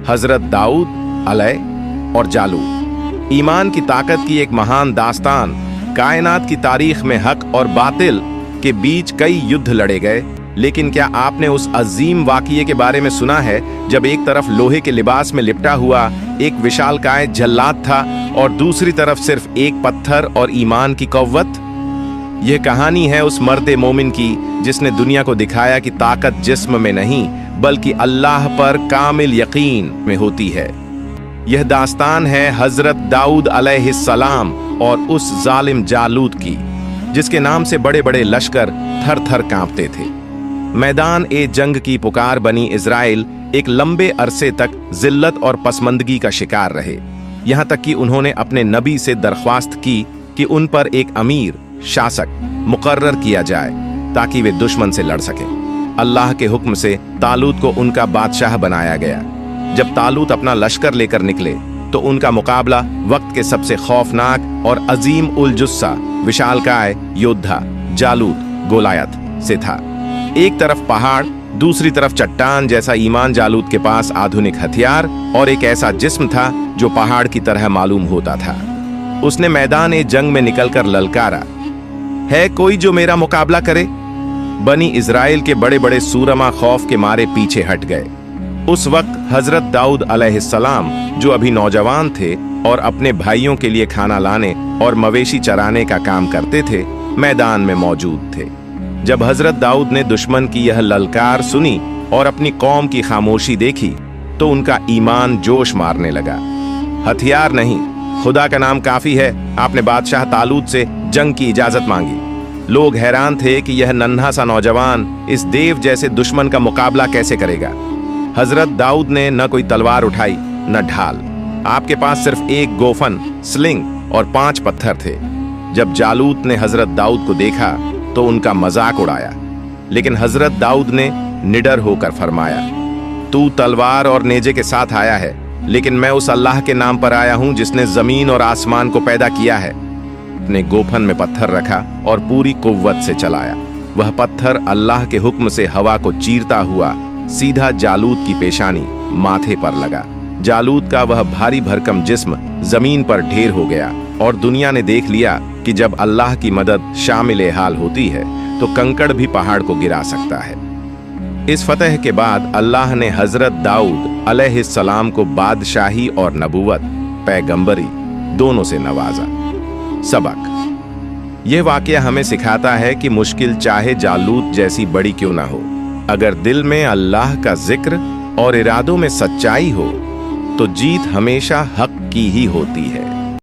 हजरत दाऊद अलैह और जालूत। ईमान की ताकत की एक महान दास्तान। कायनात की तारीख में हक और बातिल के बीच कई युद्ध लड़े गए, लेकिन क्या आपने उस अजीम वाक़िए के बारे में सुना है जब एक तरफ लोहे के लिबास में लिपटा हुआ एक विशालकाय जल्लाद था और दूसरी तरफ सिर्फ एक पत्थर और ईमान की कव्वत। यह कहानी है उस मर्द मोमिन की जिसने दुनिया को दिखाया कि ताकत जिस्म में नहीं बल्कि अल्लाह पर कामिल यकीन में होती है। यह दास्तान है हजरत दाऊद अलैहिस्सलाम और उस जालिम जालूत की, जिसके नाम से बड़े बड़े लश्कर थर थर कांपते थे। मैदान ए जंग की पुकार बनी इजराइल एक लंबे अरसे तक जिल्लत और पसमंदगी का शिकार रहे, यहां तक कि उन्होंने अपने नबी से दरख्वास्त की कि उन पर एक अमीर शासक मुकर्रर किया जाए ताकि वे दुश्मन से लड़ सकें। अल्लाह के हुक्म से तालूत को उनका बादशाह बनाया गया। जब तालूत अपना लश्कर लेकर निकले तो उनका मुकाबला वक्त के सबसे खौफनाक और अजीम उल जुस्सा विशालकाय योद्धा जालूत गोलायत से था। एक तरफ पहाड़, दूसरी तरफ चट्टान जैसा ईमान जालूत के पास आधुनिक हथियार और एक ऐसा जिस्म था जो पहाड़ की तरह मालूम होता था। उसने मैदान ए जंग में निकलकर ललकारा, है कोई जो मेरा मुकाबला करे? बनी इजराइल के बड़े बड़े सूरमा खौफ के मारे पीछे हट गए। उस वक्त हजरत दाऊद अलैहिस्सलाम, जो अभी नौजवान थे और अपने भाइयों के लिए खाना लाने और मवेशी चराने का काम करते थे, मैदान में मौजूद थे। जब हजरत दाऊद ने दुश्मन की यह ललकार सुनी और अपनी कौम की खामोशी देखी तो उनका ईमान जोश मारने लगा। हथियार नहीं, खुदा का नाम काफी है। आपने बादशाह तालूत से जंग की इजाजत मांगी। लोग हैरान थे कि यह नन्हा सा नौजवान इस देव जैसे दुश्मन का मुकाबला कैसे करेगा। हजरत दाऊद ने न कोई तलवार उठाई न ढाल। आपके पास सिर्फ एक गोफन, स्लिंग और 5 पत्थर थे। जब जालूत ने हजरत दाऊद को देखा तो उनका मजाक उड़ाया, लेकिन हजरत दाऊद ने निडर होकर फरमाया, तू तलवार और नेजे के साथ आया है, लेकिन मैं उस अल्लाह के नाम पर आया हूं जिसने जमीन और आसमान को पैदा किया है। अपने गोफन में पत्थर रखा और पूरी कुव्वत से चलाया। वह पत्थर अल्लाह के हुक्म से हवा को चीरता हुआ सीधा जालूत की पेशानी माथे पर लगा। जालूत का वह भारी भरकम जिस्म जमीन पर ढेर हो गया और दुनिया ने देख लिया कि जब अल्लाह की मदद शामिल हाल होती है तो कंकड़ भी पहाड़ को गिरा सकता है। इस फतह के बाद अल्लाह ने हजरत दाऊद अलैहिस्सलाम को बादशाही और नबूवत, पैगंबरी दोनों से नवाजा। सबक: यह वाकया हमें सिखाता है कि मुश्किल चाहे जालूत जैसी बड़ी क्यों ना हो, अगर दिल में अल्लाह का जिक्र और इरादों में सच्चाई हो तो जीत हमेशा हक की ही होती है।